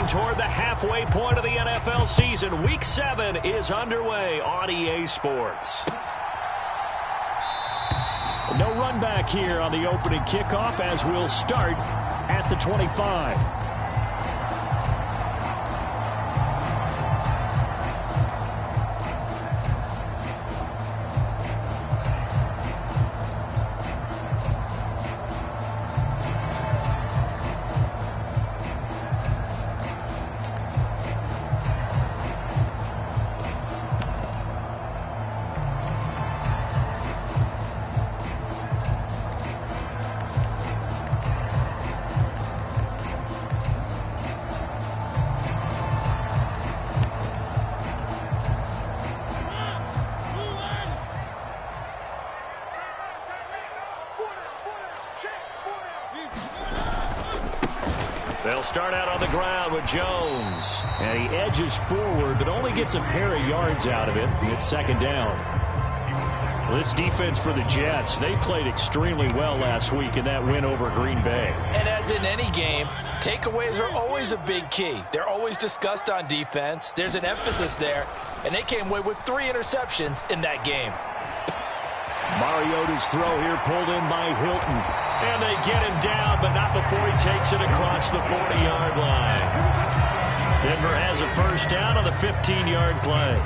Getting toward the halfway point of the NFL season. Week 7 is underway on EA Sports. No run back here on the opening kickoff as we'll start at the 25. They'll start out on the ground with Jones. And he edges forward, but only gets a pair of yards out of it. It's second down. Well, this defense for the Jets, they played extremely well last week in that win over Green Bay. And as in any game, takeaways are always a big key. They're always discussed on defense. There's an emphasis there. And they came away with 3 interceptions in that game. Mariota's throw here pulled in by Hilton. And they get him down, but not before he takes it across the 40-yard line. Denver has a first down on the 15-yard play.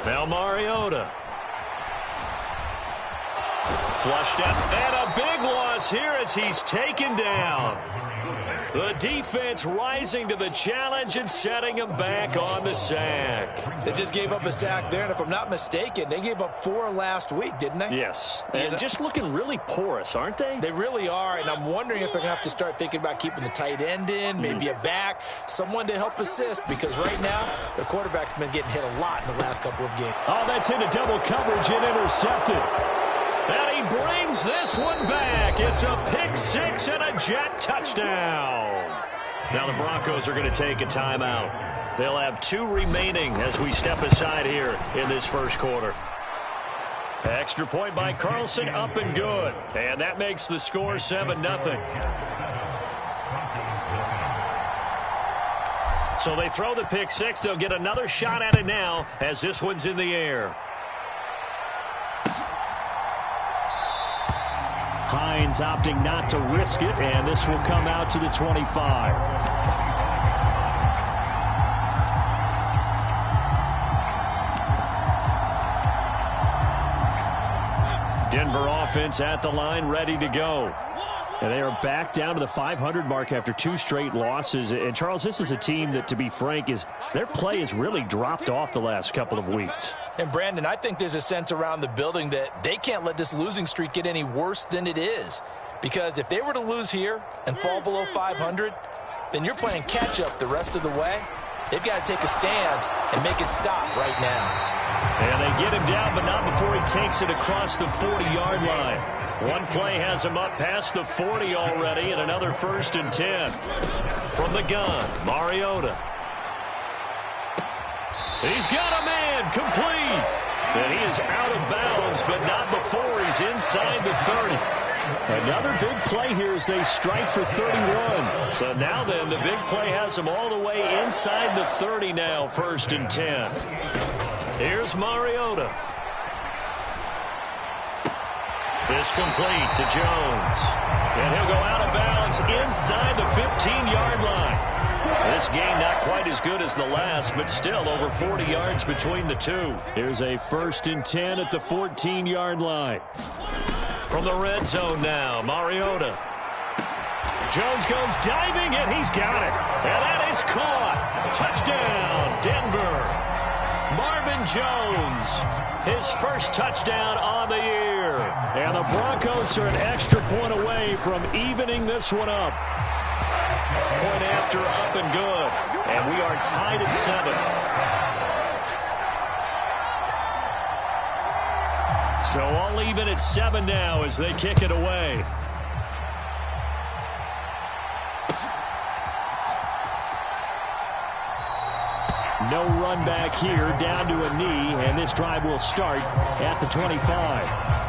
Now Mariota. Flushed out, and a big loss here as he's taken down. The defense rising to the challenge and setting him back on the sack. They just gave up a sack there, and if I'm not mistaken, they gave up 4 last week, didn't they? Yes, and just looking really porous, aren't they? They really are, and I'm wondering if they're going to have to start thinking about keeping the tight end in, maybe a back, someone to help assist, because right now, the quarterback's been getting hit a lot in the last couple of games. Oh, that's into double coverage and intercepted. And he brings this one back. It's a pick 6 and a Jet touchdown. Now the Broncos are going to take a timeout. They'll have 2 remaining as we step aside here in this first quarter. Extra point by Carlson, up and good. And that makes the score 7-0. So they throw the pick 6. They'll get another shot at it now as this one's in the air. Hines opting not to risk it, and this will come out to the 25. Denver offense at the line, ready to go. And they are back down to the 500 mark after 2 straight losses. And, Charles, this is a team that, to be frank, their play has really dropped off the last couple of weeks. And, Brandon, I think there's a sense around the building that they can't let this losing streak get any worse than it is. Because if they were to lose here and fall below 500, then you're playing catch-up the rest of the way. They've got to take a stand and make it stop right now. And they get him down, but not before he takes it across the 40-yard line. One play has him up past the 40 already, and another 1st and 10. From the gun, Mariota. He's got a man, complete. And he is out of bounds, but not before he's inside the 30. Another big play here as they strike for 31. So now then, the big play has him all the way inside the 30 now, 1st and 10. Here's Mariota. This complete to Jones. And he'll go out of bounds inside the 15-yard line. This game not quite as good as the last, but still over 40 yards between the two. Here's a 1st and 10 at the 14-yard line. From the red zone now, Mariota. Jones goes diving, and he's got it. And that is caught. Touchdown, Denver. Marvin Jones, his first touchdown on the year. And the Broncos are an extra point away from evening this one up. Point after, up and good. And we are tied at 7. So all even at 7 now as they kick it away. No run back here, down to a knee, and this drive will start at the 25.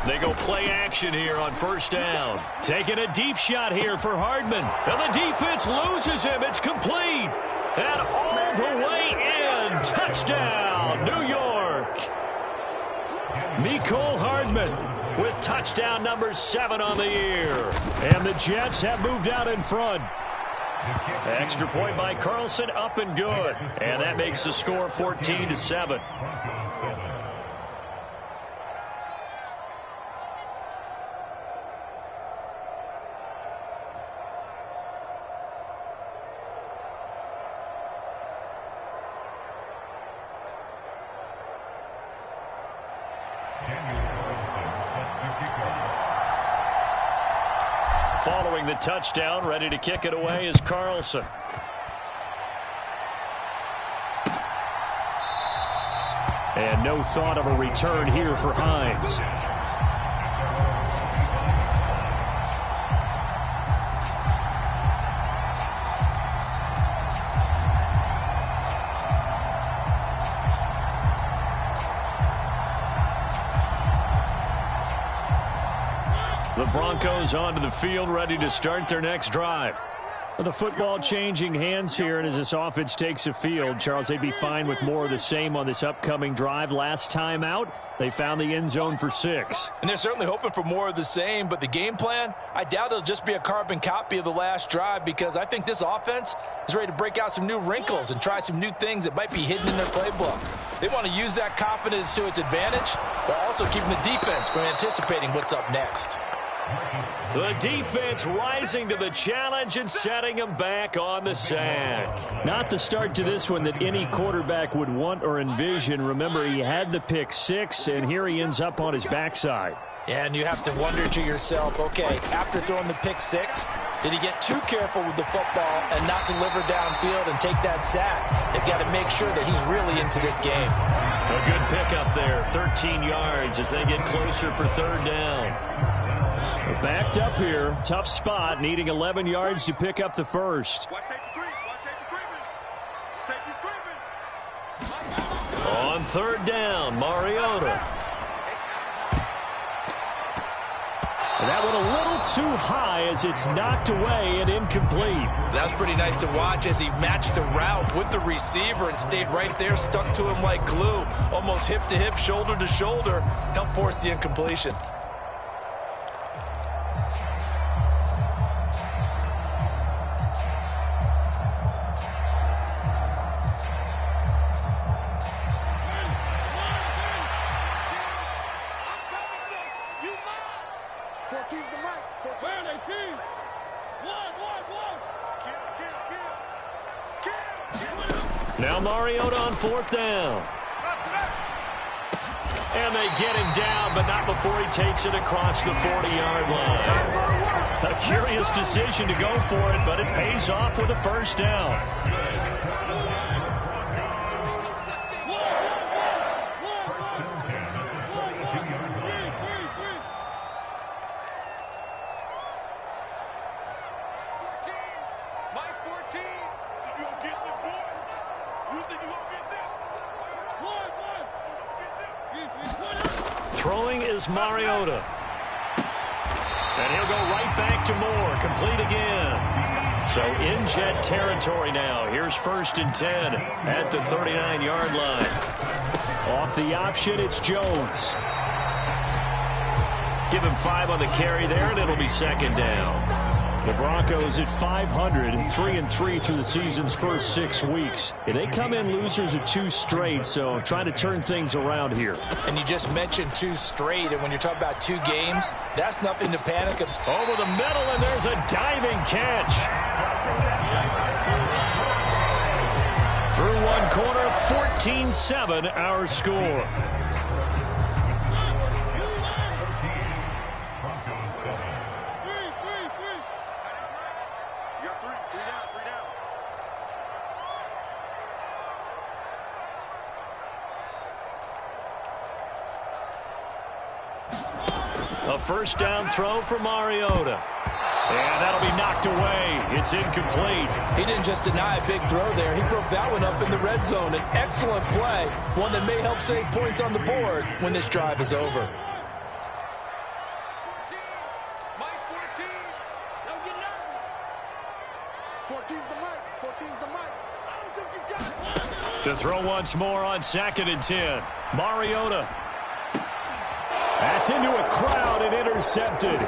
They go play action here on first down. Taking a deep shot here for Hardman. And the defense loses him. It's complete. And all the way in. Touchdown, New York. Mecole Hardman with touchdown number 7 on the year. And the Jets have moved out in front. Extra point by Carlson, up and good. And that makes the score 14-7. Following the touchdown, ready to kick it away is Carlson. And no thought of a return here for Hines. The Broncos onto the field, ready to start their next drive. Well, the football changing hands here, and as this offense takes the field, Charles, they'd be fine with more of the same on this upcoming drive. Last time out, they found the end zone for 6. And they're certainly hoping for more of the same, but the game plan, I doubt it'll just be a carbon copy of the last drive, because I think this offense is ready to break out some new wrinkles and try some new things that might be hidden in their playbook. They want to use that confidence to its advantage, while also keeping the defense from anticipating what's up next. The defense rising to the challenge and setting them back on the sack. Not the start to this one that any quarterback would want or envision. Remember, he had the pick 6, and here he ends up on his backside. And you have to wonder to yourself, okay, after throwing the pick 6, did he get too careful with the football and not deliver downfield and take that sack? They've got to make sure that he's really into this game. A good pickup there, 13 yards as they get closer for third down. Backed up here, tough spot, needing 11 yards to pick up the first. On third down, Mariota. And that went a little too high as it's knocked away and incomplete. That's pretty nice to watch as he matched the route with the receiver and stayed right there, stuck to him like glue, almost hip to hip, shoulder to shoulder, helped force the incompletion. Now Mariota on fourth down. And they get him down, but not before he takes it across the 40-yard line. A curious decision to go for it, but it pays off with a first down. Throwing is Mariota. And he'll go right back to Moore. Complete again. So in Jet territory now. Here's 1st and 10 at the 39-yard line. Off the option, it's Jones. Give him 5 on the carry there, and it'll be 2nd down. The Broncos at 500, 3-3 through the season's first 6 weeks. And they come in losers of 2 straight, so trying to turn things around here. And you just mentioned 2 straight, and when you're talking about 2 games, that's nothing to panic about. Over the middle, and there's a diving catch. Through one corner, 14-7 our score. first down throw for Mariota. And that'll be knocked away. It's incomplete. He didn't just deny a big throw there. He broke that one up in the red zone. An excellent play, one that may help save points on the board when this drive is over. Mike 14. Don't get nervous. 14's the mic. 14's the mic. I don't think you got it. To throw once more on 2nd and 10. Mariota. That's into a crowd and intercepted.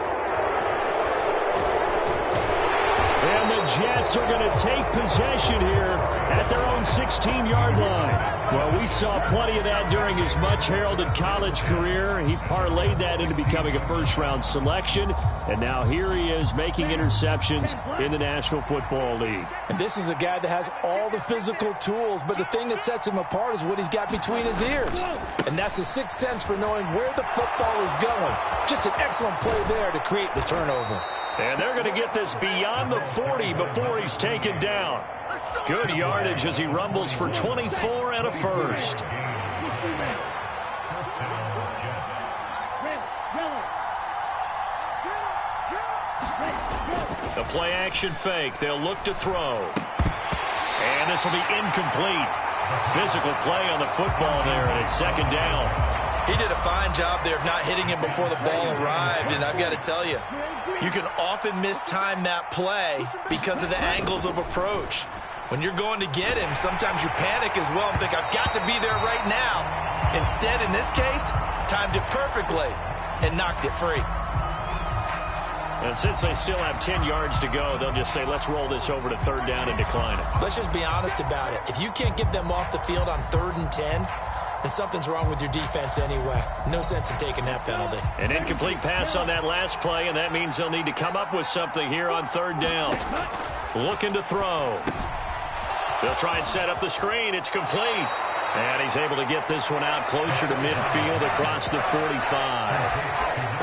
And the Jets are going to take possession here at their own 16-yard line. Well, we saw plenty of that during his much-heralded college career. He parlayed that into becoming a first-round selection. And now here he is making interceptions in the National Football League. And this is a guy that has all the physical tools, but the thing that sets him apart is what he's got between his ears. And that's the sixth sense for knowing where the football is going. Just an excellent play there to create the turnover. And they're going to get this beyond the 40 before he's taken down. Good yardage as he rumbles for 24 and a first. The play action fake. They'll look to throw. And this will be incomplete. Physical play on the football there, and it's 2nd down. He did a fine job there of not hitting him before the ball arrived, and I've got to tell you, you can often mistime that play because of the angles of approach. When you're going to get him, sometimes you panic as well and think, I've got to be there right now. Instead, in this case, timed it perfectly and knocked it free. And since they still have 10 yards to go, they'll just say, let's roll this over to 3rd down and decline it. Let's just be honest about it. If you can't get them off the field on 3rd and 10, then something's wrong with your defense anyway. No sense in taking that penalty. An incomplete pass on that last play, and that means they'll need to come up with something here on 3rd down. Looking to throw. They'll try and set up the screen. It's complete. And he's able to get this one out closer to midfield across the 45.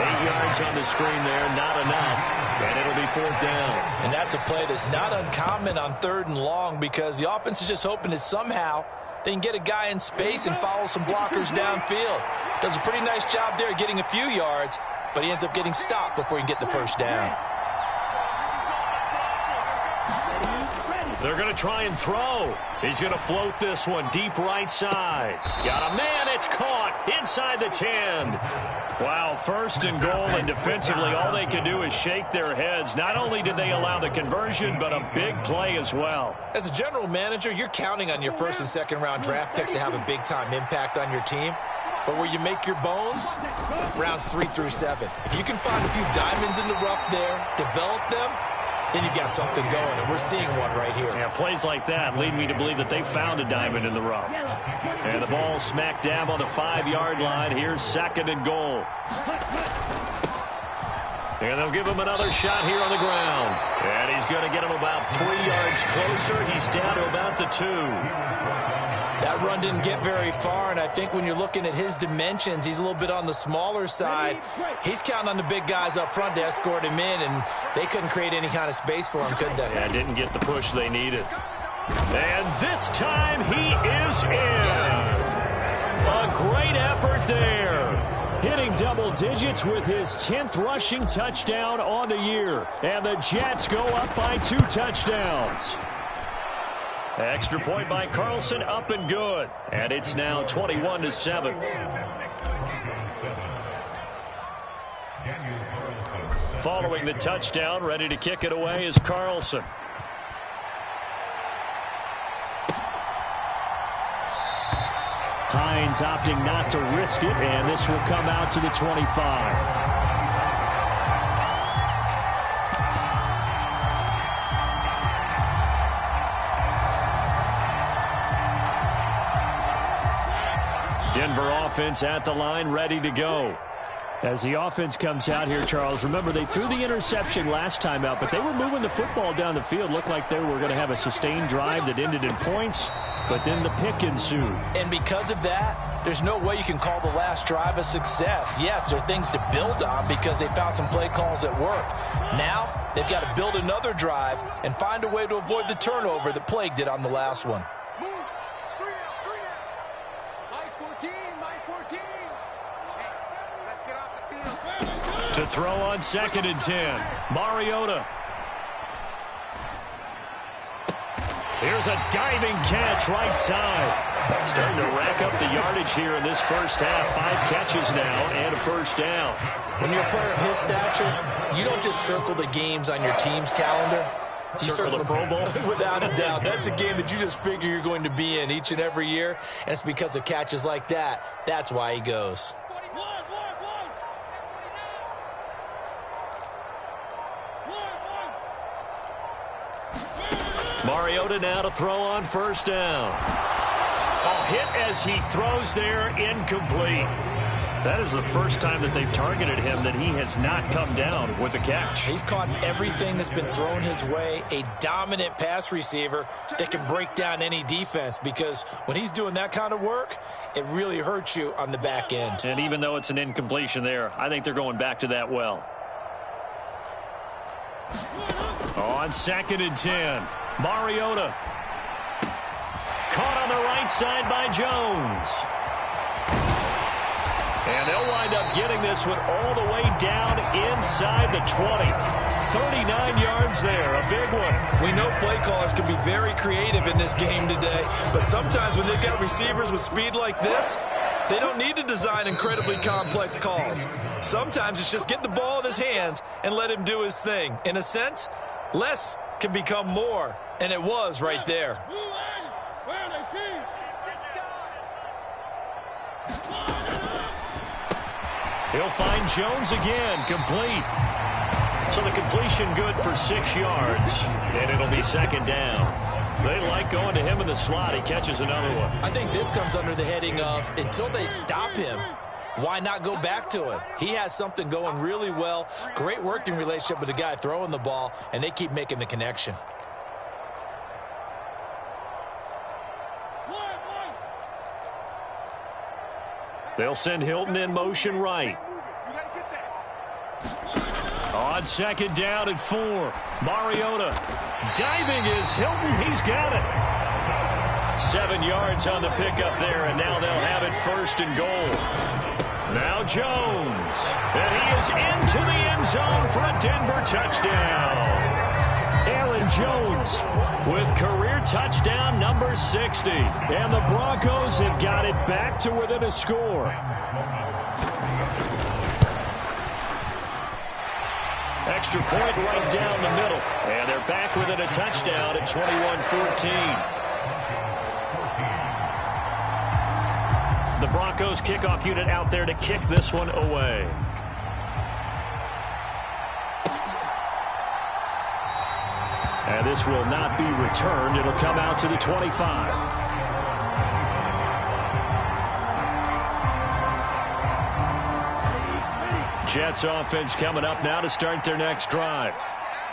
8 yards on the screen there, not enough. And it'll be 4th down. And that's a play that's not uncommon on 3rd and long because the offense is just hoping that somehow they can get a guy in space and follow some blockers downfield. Does a pretty nice job there getting a few yards, but he ends up getting stopped before he can get the 1st down. They're going to try and throw. He's going to float this one deep right side. Got a man. It's caught inside the 10. Wow, 1st and goal, and defensively all they can do is shake their heads. Not only did they allow the conversion, but a big play as well. As a general manager, you're counting on your 1st and 2nd round draft picks to have a big-time impact on your team. But where you make your bones, rounds 3 through 7. If you can find a few diamonds in the rough there, develop them, then you've got something going, and we're seeing one right here. Yeah, plays like that lead me to believe that they found a diamond in the rough. And the ball smack dab on the 5-yard line. Here's 2nd and goal. And they'll give him another shot here on the ground. And he's going to get him about 3 yards closer. He's down to about the 2. That run didn't get very far, and I think when you're looking at his dimensions, he's a little bit on the smaller side. He's counting on the big guys up front to escort him in, and they couldn't create any kind of space for him, could they? Yeah, didn't get the push they needed. And this time he is in. Yes. A great effort there. Hitting double digits with his 10th rushing touchdown on the year. And the Jets go up by 2 touchdowns. Extra point by Carlson, up and good. And it's now 21-7. Following the touchdown, ready to kick it away is Carlson. Hines opting not to risk it, and this will come out to the 25. Denver offense at the line, ready to go. As the offense comes out here, Charles, remember they threw the interception last time out, but they were moving the football down the field. Looked like they were going to have a sustained drive that ended in points, but then the pick ensued. And because of that, there's no way you can call the last drive a success. Yes, there are things to build on because they found some play calls that work. Now, they've got to build another drive and find a way to avoid the turnover that plagued it on the last one. Mike 14. Hey, let's get off the field. To throw on 2nd and 10. Mariota. Here's a diving catch right side. Starting to rack up the yardage here in this first half. 5 catches now and a first down. When you're a player of his stature, you don't just circle the games on your team's calendar. You circle the Pro Bowl? Without a doubt. That's a game that you just figure you're going to be in each and every year. And it's because of catches like that. That's why he goes. Mariota now to throw on first down. A hit as he throws there, incomplete. That is the first time that they've targeted him that he has not come down with a catch. He's caught everything that's been thrown his way. A dominant pass receiver that can break down any defense, because when he's doing that kind of work, it really hurts you on the back end. And even though it's an incompletion there, I think they're going back to that well. On 2nd and 10. Mariota. Caught on the right side by Jones. And they'll wind up getting this one all the way down inside the 20. 39 yards there, a big one. We know play callers can be very creative in this game today, but sometimes when they've got receivers with speed like this, they don't need to design incredibly complex calls. Sometimes it's just get the ball in his hands and let him do his thing. In a sense, less can become more, and it was right there. He'll find Jones again, complete. So the completion good for 6 yards, and it'll be 2nd down. They like going to him in the slot. He catches another one. I think this comes under the heading of, until they stop him, why not go back to it? He has something going really well. Great working relationship with the guy throwing the ball, and they keep making the connection. They'll send Hilton in motion right. On 2nd down and 4. Mariota. Diving is Hilton. He's got it. 7 yards on the pickup there, and now they'll have it 1st and goal. Now Jones. And he is into the end zone for a Denver touchdown. Aaron Jones with career touchdown number 60. And the Broncos have got it back to within a score. Extra point right down the middle. And they're back within a touchdown at 21-14. The Broncos kickoff unit out there to kick this one away. And this will not be returned. It'll come out to the 25. Jets offense coming up now to start their next drive.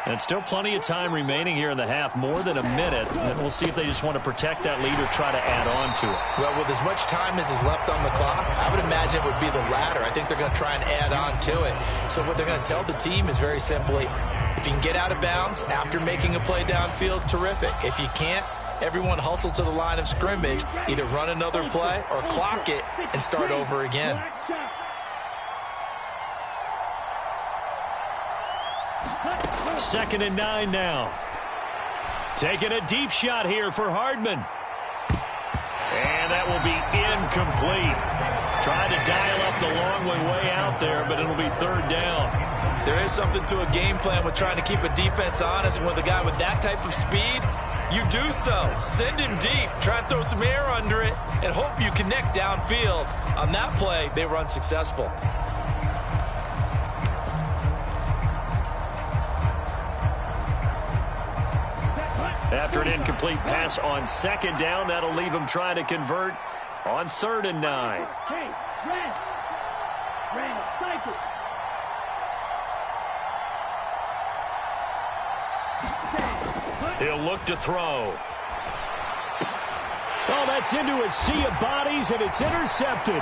And still plenty of time remaining here in the half, more than a minute. And we'll see if they just want to protect that lead or try to add on to it. Well, with as much time as is left on the clock, I would imagine it would be the latter. I think they're going to try and add on to it. So what they're going to tell the team is very simply, if you can get out of bounds after making a play downfield, terrific. If you can't, everyone hustle to the line of scrimmage, either run another play or clock it and start over again. Second and 9 now. Taking a deep shot here for Hardman. And that will be incomplete. Trying to dial up the long way out there, but it'll be 3rd down. There is something to a game plan with trying to keep a defense honest. And with a guy with that type of speed, you do so. Send him deep. Try and throw some air under it and hope you connect downfield. On that play, they were unsuccessful. After an incomplete pass on 2nd down, that'll leave him trying to convert on 3rd and 9. He'll look to throw. Oh, that's into a sea of bodies, and it's intercepted.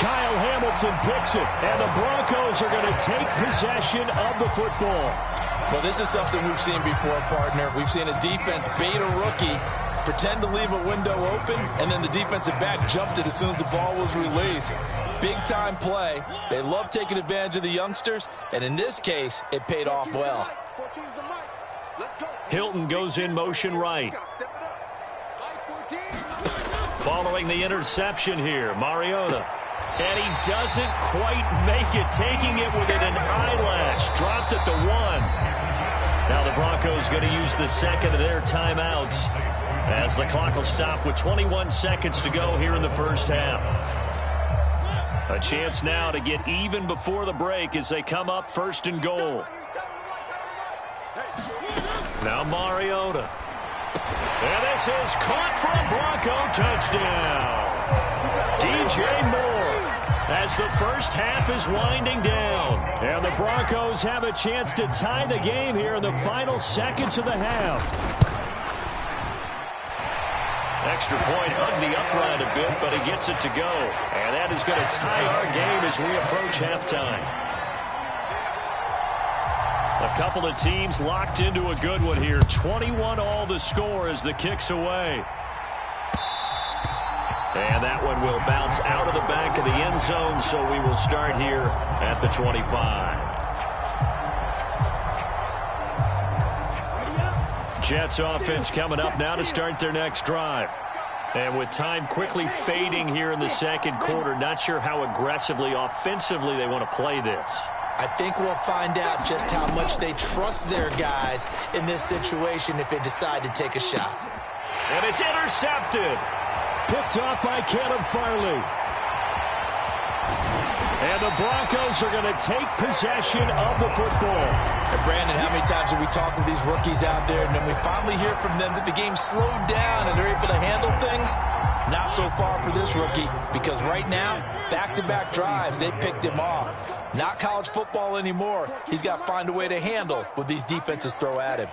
Kyle Hamilton picks it, and the Broncos are going to take possession of the football. Well, this is something we've seen before, partner. We've seen a defense bait a rookie, pretend to leave a window open, and then the defensive back jumped it as soon as the ball was released. big-time play. They love taking advantage of the youngsters, and in this case, it paid off well. Hilton goes in motion right. Following the interception here, Mariota. And he doesn't quite make it, taking it within an eyelash. Dropped at the 1. Now the Broncos going to use the second of their timeouts as the clock will stop with 21 seconds to go here in the first half. A chance now to get even before the break as they come up 1st and goal. Now Mariota. And this is caught for a Bronco touchdown. DJ Moore as the first half is winding down. And the Broncos have a chance to tie the game here in the final seconds of the half. Extra point hugged the upright a bit, but he gets it to go. And that is going to tie our game as we approach halftime. A couple of teams locked into a good one here. 21-all the score as the kick's away. And that one will bounce out of the back of the end zone, so we will start here at the 25. Jets offense coming up now to start their next drive. And with time quickly fading here in the second quarter, not sure how aggressively, offensively they want to play this. I think we'll find out just how much they trust their guys in this situation if they decide to take a shot. And it's intercepted. Picked off by Caleb Farley. And the Broncos are going to take possession of the football. And Brandon, how many times have we talked with these rookies out there, and then we finally hear from them that the game slowed down and they're able to handle things? Not so far for this rookie, because right now, back-to-back drives, they picked him off. Not college football anymore. He's got to find a way to handle what these defenses throw at him.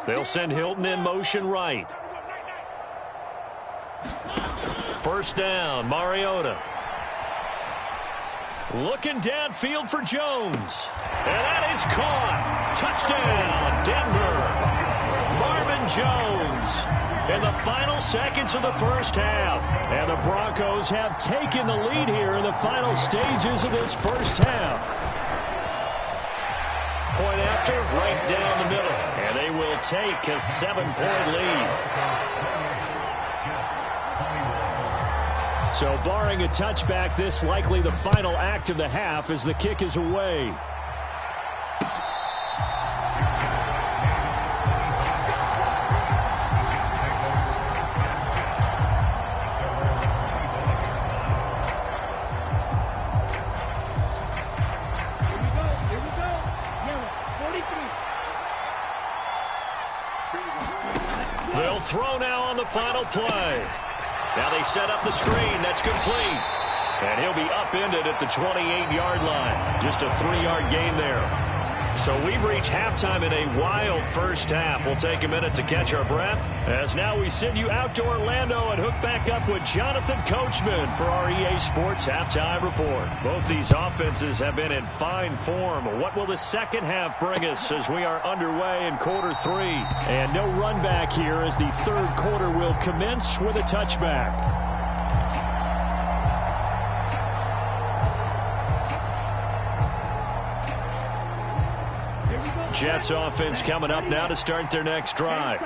They'll send Hilton in motion right. First down, Mariota. Looking downfield for Jones. And that is caught. Touchdown, Denver. Marvin Jones in the final seconds of the first half. And the Broncos have taken the lead here in the final stages of this first half. Point after, right down the middle. And they will take a 7-point lead. So barring a touchback, this likely the final act of the half as the kick is away. They'll throw now on the final play. Now they set up the screen. That's complete. And he'll be upended at the 28-yard line. Just a 3-yard gain there. So we've reached halftime in a wild first half. We'll take a minute to catch our breath, as now we send you out to Orlando and hook back up with Jonathan Coachman for our EA Sports Halftime Report. Both these offenses have been in fine form. What will the second half bring us as we are underway in quarter 3? And no run back here as the third quarter will commence with a touchback. Jets offense coming up now to start their next drive.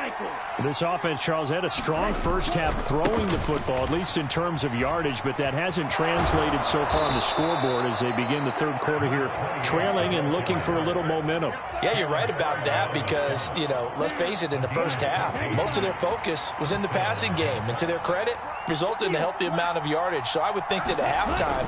This offense, Charles, had a strong first half throwing the football, at least in terms of yardage, but that hasn't translated so far on the scoreboard as they begin the third quarter here, trailing and looking for a little momentum. Yeah, you're right about that because, you know, let's face it, in the first half, most of their focus was in the passing game, and to their credit, resulted in a healthy amount of yardage. So I would think that at halftime,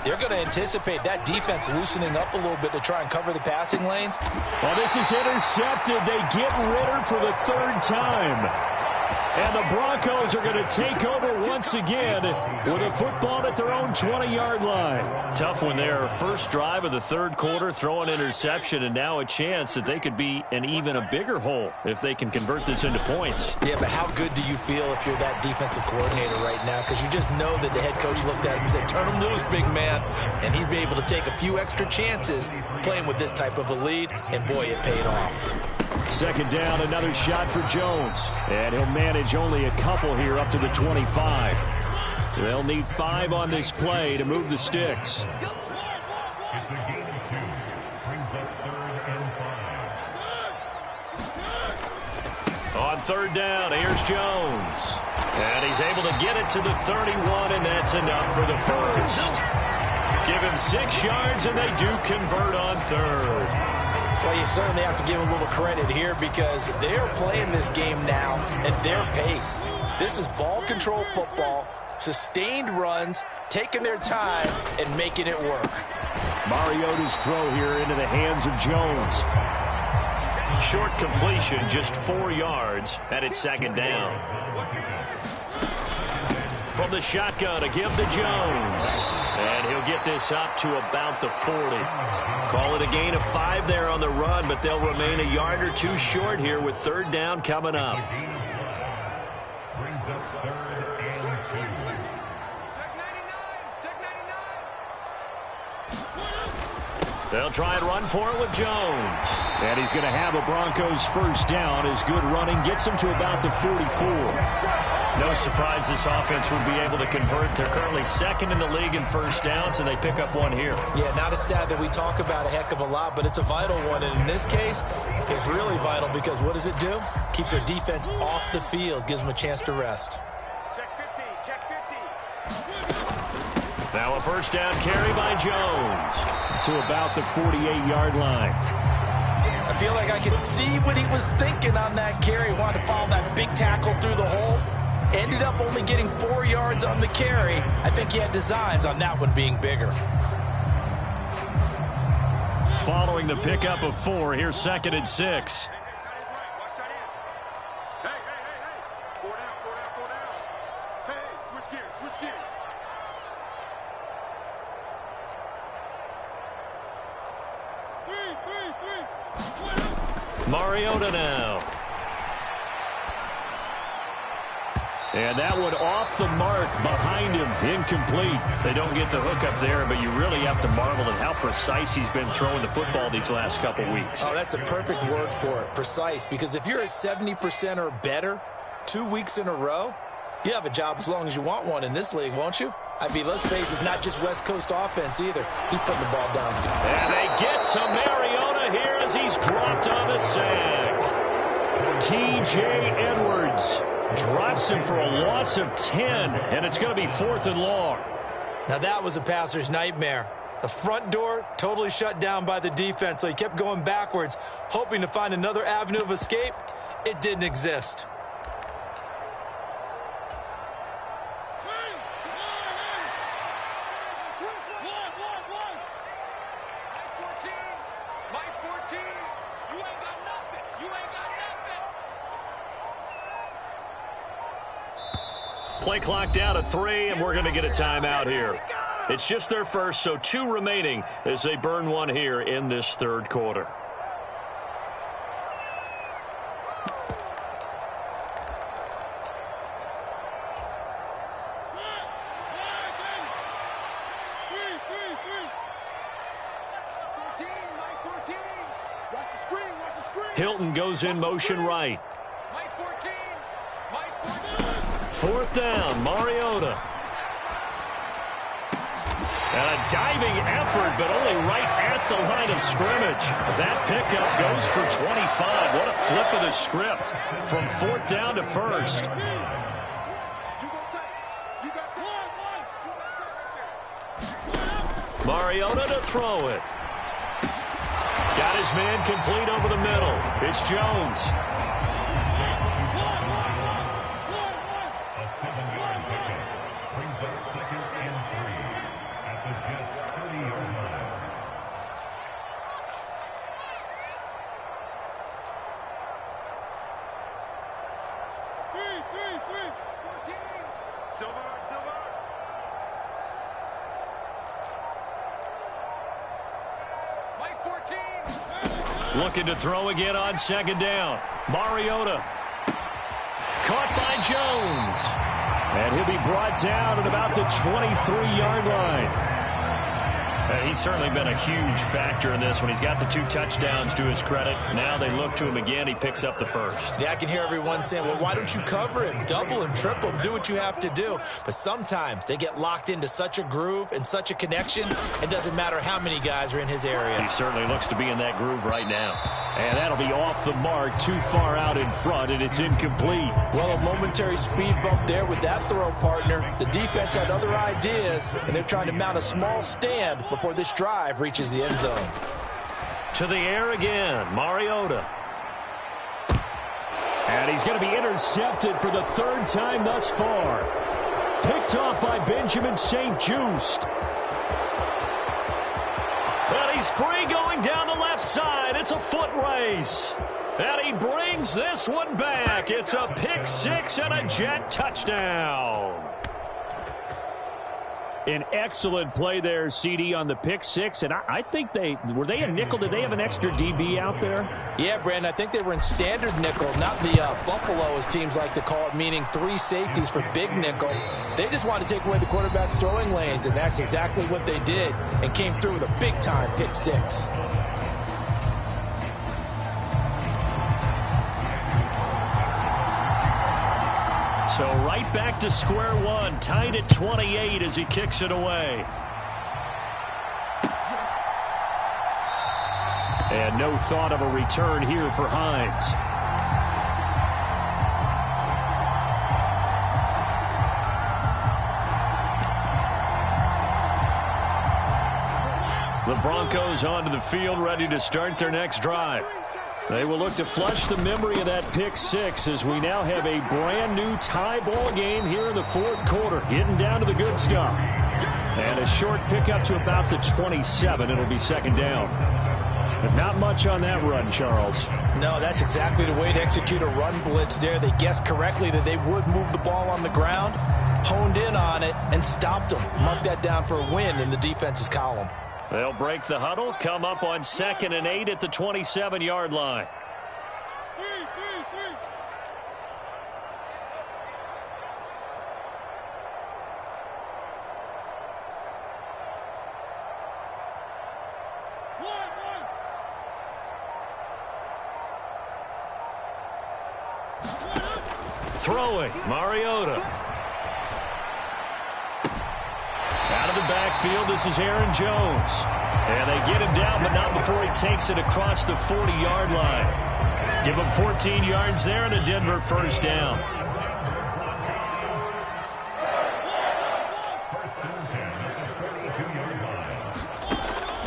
they're going to anticipate that defense loosening up a little bit to try and cover the passing lanes. Well, this is intercepted. They get Ritter for the third time. And the Broncos are going to take over once again with a football at their own 20-yard line. Tough one there. First drive of the third quarter, throw an interception, and now a chance that they could be in even a bigger hole if they can convert this into points. Yeah, but how good do you feel if you're that defensive coordinator right now? Because you just know that the head coach looked at him and said, turn him loose, big man. And he'd be able to take a few extra chances playing with this type of a lead, and boy, it paid off. Second down, another shot for Jones. And he'll manage only a couple here up to the 25. They'll need 5 on this play to move the sticks. It's a gain of 2. Brings up 3rd and 5. On 3rd down, here's Jones. And he's able to get it to the 31, and that's enough for the first. Give him 6 yards, and they do convert on 3rd. Well, you certainly have to give a little credit here because they're playing this game now at their pace. This is ball control football, sustained runs, taking their time, and making it work. Mariota's throw here into the hands of Jones. Short completion, just 4 yards, and it's 2nd down. From the shotgun, a give to Jones. And he'll get this up to about the 40. Call it a gain of 5 there on the run, but they'll remain a yard or 2 short here with 3rd down coming up. Brings up 3rd and 2. They'll try and run for it with Jones. And he's going to have a Broncos first down as good running gets him to about the 44. No surprise this offense would be able to convert. They're currently 2nd in the league in first downs, and they pick up 1 here. Yeah, not a stat that we talk about a heck of a lot, but it's a vital one. And in this case, it's really vital because what does it do? Keeps their defense off the field, gives them a chance to rest. Check 50, check 50. Now a first down carry by Jones to about the 48-yard line. I feel like I could see what he was thinking on that carry. Wanted to follow that big tackle through the hole. Ended up only getting 4 yards on the carry. I think he had designs on that one being bigger. Following the pickup of 4, here's 2nd and 6. Mariota now. And that one off the mark behind him. Incomplete. They don't get the hook up there, but you really have to marvel at how precise he's been throwing the football these last couple weeks. Oh, that's the perfect word for it, precise. Because if you're at 70% or better 2 weeks in a row, you have a job as long as you want one in this league, won't you? I mean, let's face it, it's not just West Coast offense either. He's putting the ball downfield. And they get to Mariota here as he's dropped on the sack. T.J. Edwards drops him for a loss of 10, and it's going to be 4th and long. Now that was a passer's nightmare. The front door totally shut down by the defense, so he kept going backwards, hoping to find another avenue of escape. It didn't exist. Play clock down to 3, and we're going to get a timeout here. It's just their first, so 2 remaining as they burn 1 here in this 3rd quarter. Hilton goes in motion right. 4th down, Mariota. And a diving effort, but only right at the line of scrimmage. That pickup goes for 25. What a flip of the script from 4th down to 1st. Mariota to throw it. Got his man complete over the middle. It's Jones. Looking to throw again on 2nd down. Mariota. Caught by Jones. And he'll be brought down at about the 23-yard line. He's certainly been a huge factor in this one. He's got the 2 touchdowns to his credit. Now they look to him again. He picks up the first. Yeah, I can hear everyone saying, well, why don't you cover him, double him, triple him, do what you have to do. But sometimes they get locked into such a groove and such a connection, it doesn't matter how many guys are in his area. He certainly looks to be in that groove right now. And that'll be off the mark, too far out in front, and it's incomplete. Well, a momentary speed bump there with that throw, partner. The defense had other ideas, and they're trying to mount a small stand before this drive reaches the end zone. To the air again, Mariota. And he's going to be intercepted for the 3rd time thus far. Picked off by Benjamin St-Juste. And he's free going down the left side. It's a foot race. And he brings this one back. It's a pick 6 and a Jet touchdown. An excellent play there, CD, on the pick 6. And I think were they a nickel? Did they have an extra DB out there? Yeah, Brandon, I think they were in standard nickel, not the Buffalo, as teams like to call it, meaning 3 safeties for big nickel. They just wanted to take away the quarterback's throwing lanes, and that's exactly what they did, and came through with a big-time pick 6. So right back to square one, tied at 28 as he kicks it away. And no thought of a return here for Hines. The Broncos onto the field, ready to start their next drive. They will look to flush the memory of that pick 6 as we now have a brand-new tie ball game here in the 4th quarter, getting down to the good stuff. And a short pickup to about the 27. It'll be 2nd down. But not much on that run, Charles. No, that's exactly the way to execute a run blitz there. They guessed correctly that they would move the ball on the ground, honed in on it, and stopped them. Mark that down for a win in the defense's column. They'll break the huddle, come up on 2nd and 8 at the 27-yard line. Throwing, Mariota. Out of the backfield, this is Aaron Jones. And they get him down, but not before he takes it across the 40-yard line. Give him 14 yards there and a Denver 1st down.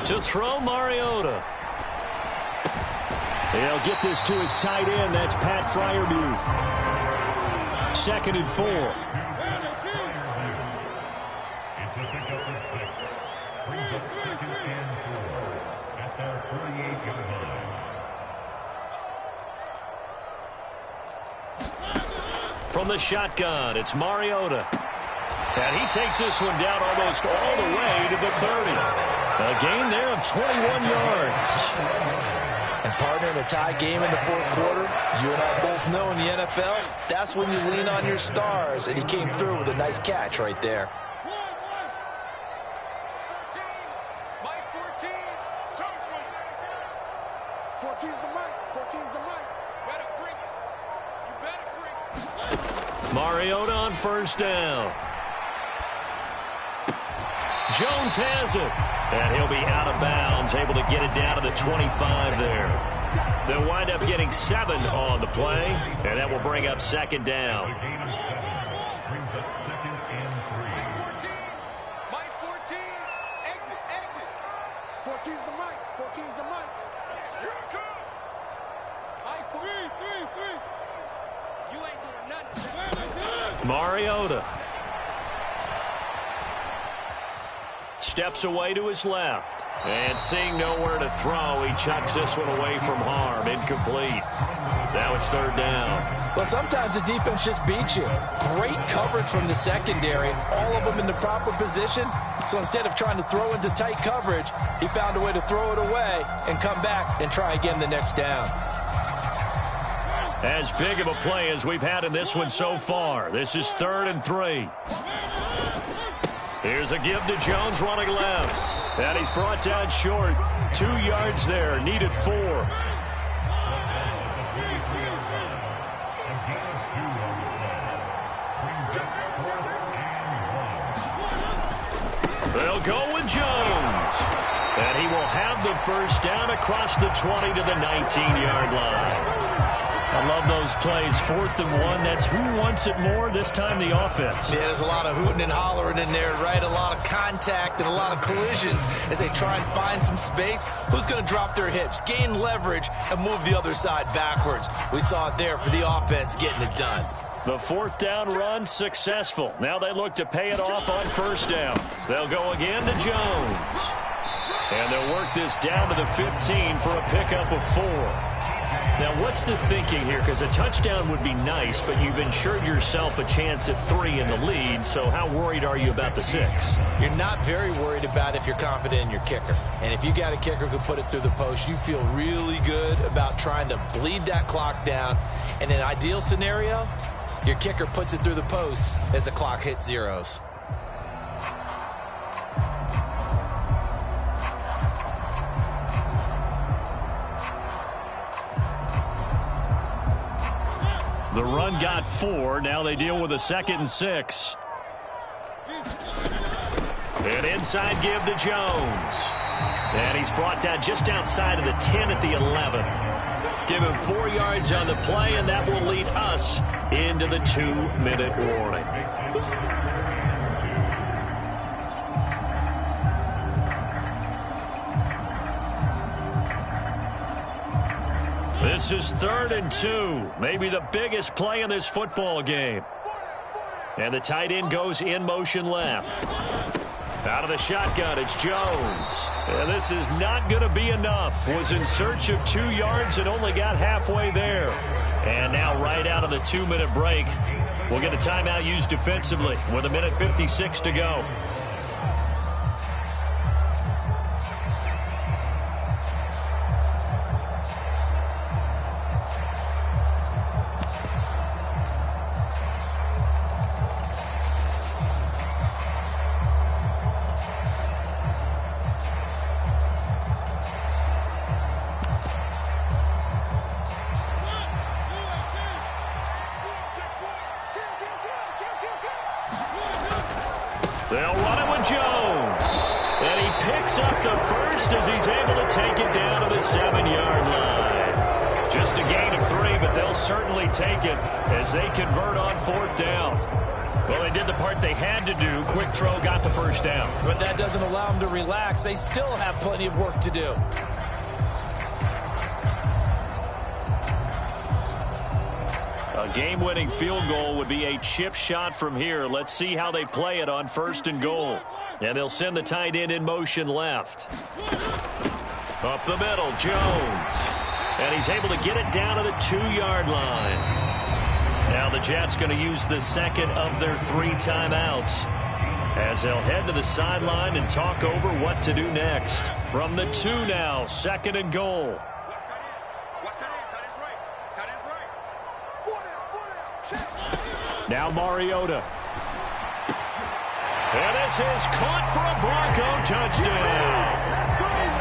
To throw, Mariota. He'll get this to his tight end. That's Pat Freiermuth. 2nd and 4. It's a pickup of 6. Brings up 2nd and 4 at their 38-yard line. From the shotgun, it's Mariota. And he takes this one down almost all the way to the 30. A gain there of 21 yards. And partner, in a tie game in the 4th quarter, you and I both know in the NFL, that's when you lean on your stars. And he came through with a nice catch right there. Mariota on 1st down. Jones has it. And he'll be out of bounds, able to get it down to the 25 there. They'll wind up getting 7 on the play, and that will bring up 2nd down. Brings up 2nd and 3. 14's the mic. 14's the mic. Here it comes. You ain't doing nothing. Mariota. Steps away to his left. And seeing nowhere to throw, he chucks this one away from harm. Incomplete. Now it's 3rd down. Well, sometimes the defense just beats you. Great coverage from the secondary. All of them in the proper position. So instead of trying to throw into tight coverage, he found a way to throw it away and come back and try again the next down. As big of a play as we've had in this one so far. This is 3rd and 3. Here's a give to Jones running left. And he's brought down short. 2 yards there. Needed 4. They'll go with Jones. And he will have the first down across the 20 to the 19-yard line. I love those plays. 4th and 1. That's who wants it more, this time the offense. Yeah, there's a lot of hooting and hollering in there, right? A lot of contact and a lot of collisions as they try and find some space. Who's going to drop their hips, gain leverage, and move the other side backwards? We saw it there for the offense getting it done. The 4th down run successful. Now they look to pay it off on 1st down. They'll go again to Jones. And they'll work this down to the 15 for a pickup of 4. Now, what's the thinking here? Because a touchdown would be nice, but you've ensured yourself a chance at 3 in the lead, so how worried are you about the 6? You're not very worried about if you're confident in your kicker. And if you got a kicker who can put it through the post, you feel really good about trying to bleed that clock down. In an ideal scenario, your kicker puts it through the post as the clock hits zeros. The run got 4. Now they deal with a 2nd and 6. An inside give to Jones. And he's brought down just outside of the 10 at the 11. Give him 4 yards on the play, and that will lead us into the 2-minute warning. This is 3rd and 2. Maybe the biggest play in this football game. And the tight end goes in motion left. Out of the shotgun, it's Jones. And this is not going to be enough. Was in search of 2 yards and only got halfway there. And now right out of the 2-minute break, we'll get a timeout used defensively with 1:56 to go. They'll run it with Jones. And he picks up the first as he's able to take it down to the 7-yard line. Just a gain of 3, but they'll certainly take it as they convert on 4th down. Well, they did the part they had to do. Quick throw got the first down. But that doesn't allow them to relax. They still have plenty of work to do. A game-winning field goal would be a chip shot from here. Let's see how they play it on 1st and goal. And they'll send the tight end in motion left. Up the middle, Jones. And he's able to get it down to the 2-yard line. Now the Jets going to use the 2nd of their 3 timeouts as they'll head to the sideline and talk over what to do next. From the 2 now, 2nd and goal. Now Mariota. And this is caught for a Bronco touchdown.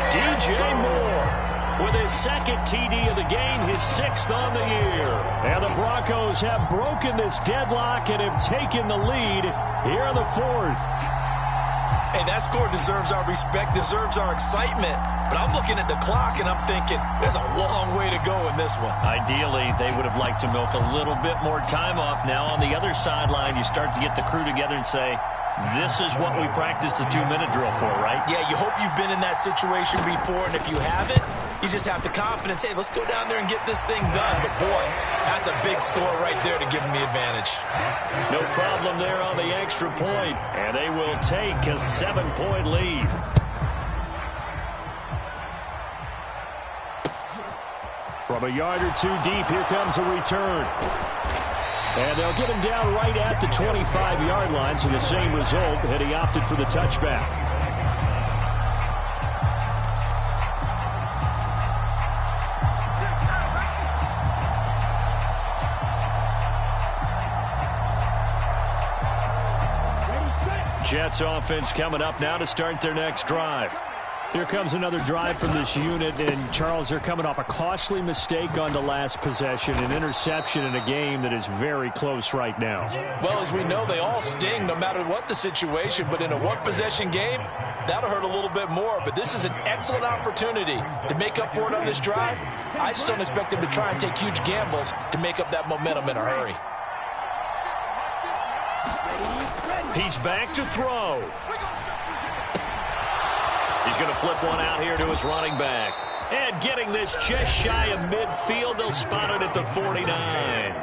DJ Moore with his 2nd TD of the game, his 6th on the year. And the Broncos have broken this deadlock and have taken the lead here in the 4th. Hey, that score deserves our respect, deserves our excitement. But I'm looking at the clock, and I'm thinking, there's a long way to go in this one. Ideally, they would have liked to milk a little bit more time off. Now, on the other sideline, you start to get the crew together and say, this is what we practiced the 2-minute drill for, right? Yeah, you hope you've been in that situation before, and if you haven't, you just have the confidence, hey, let's go down there and get this thing done. But, boy, that's a big score right there to give them the advantage. No problem there on the extra point, and they will take a 7-point lead. From a yard or 2 deep, here comes a return. And they'll get him down right at the 25-yard line, so the same result, and he opted for the touchback. Jets offense coming up now to start their next drive. Here comes another drive from this unit, and Charles, they're coming off a costly mistake on the last possession, an interception in a game that is very close right now. Well, as we know, they all sting no matter what the situation, but in a one-possession game, that'll hurt a little bit more. But this is an excellent opportunity to make up for it on this drive. I just don't expect them to try and take huge gambles to make up that momentum in a hurry. He's back to throw. He's going to flip one out here to his running back. And getting this just shy of midfield, they'll spot it at the 49.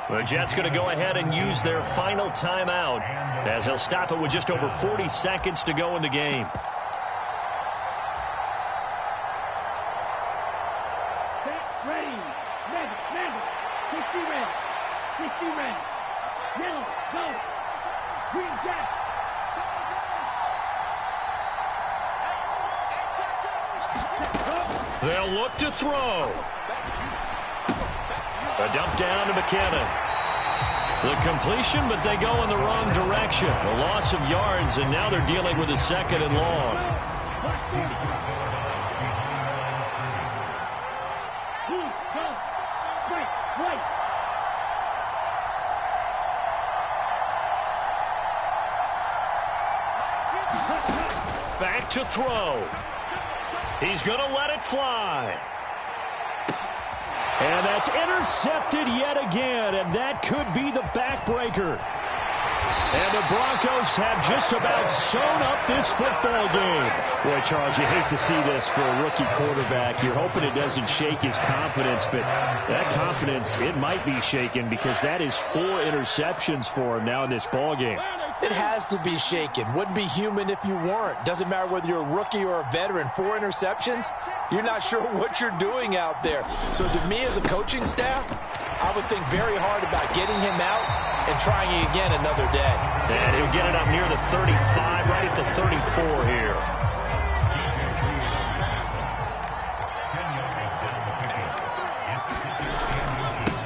The Jets going to go ahead and use their final timeout as they'll stop it with just over 40 seconds to go in the game. Ready. 60 red. Yellow, go. Green Jets. They'll look to throw. A dump down to McKinnon. The completion, but they go in the wrong direction. A loss of yards, and now they're dealing with a second and long. Back to throw. He's going to let it fly. And that's intercepted yet again, and that could be the backbreaker. And the Broncos have just about sewn up this football game. Boy, Charles, you hate to see this for a rookie quarterback. You're hoping it doesn't shake his confidence, but that confidence, it might be shaken because that is 4 interceptions for him now in this ball game. It has to be shaken. Wouldn't be human if you weren't. Doesn't matter whether you're a rookie or a veteran. 4 interceptions, you're not sure what you're doing out there. So to me as a coaching staff, I would think very hard about getting him out and trying it again another day. And he'll get it up near the 35, right at the 34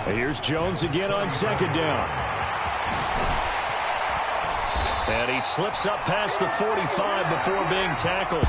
here. Here's Jones again on second down. And he slips up past the 45 before being tackled.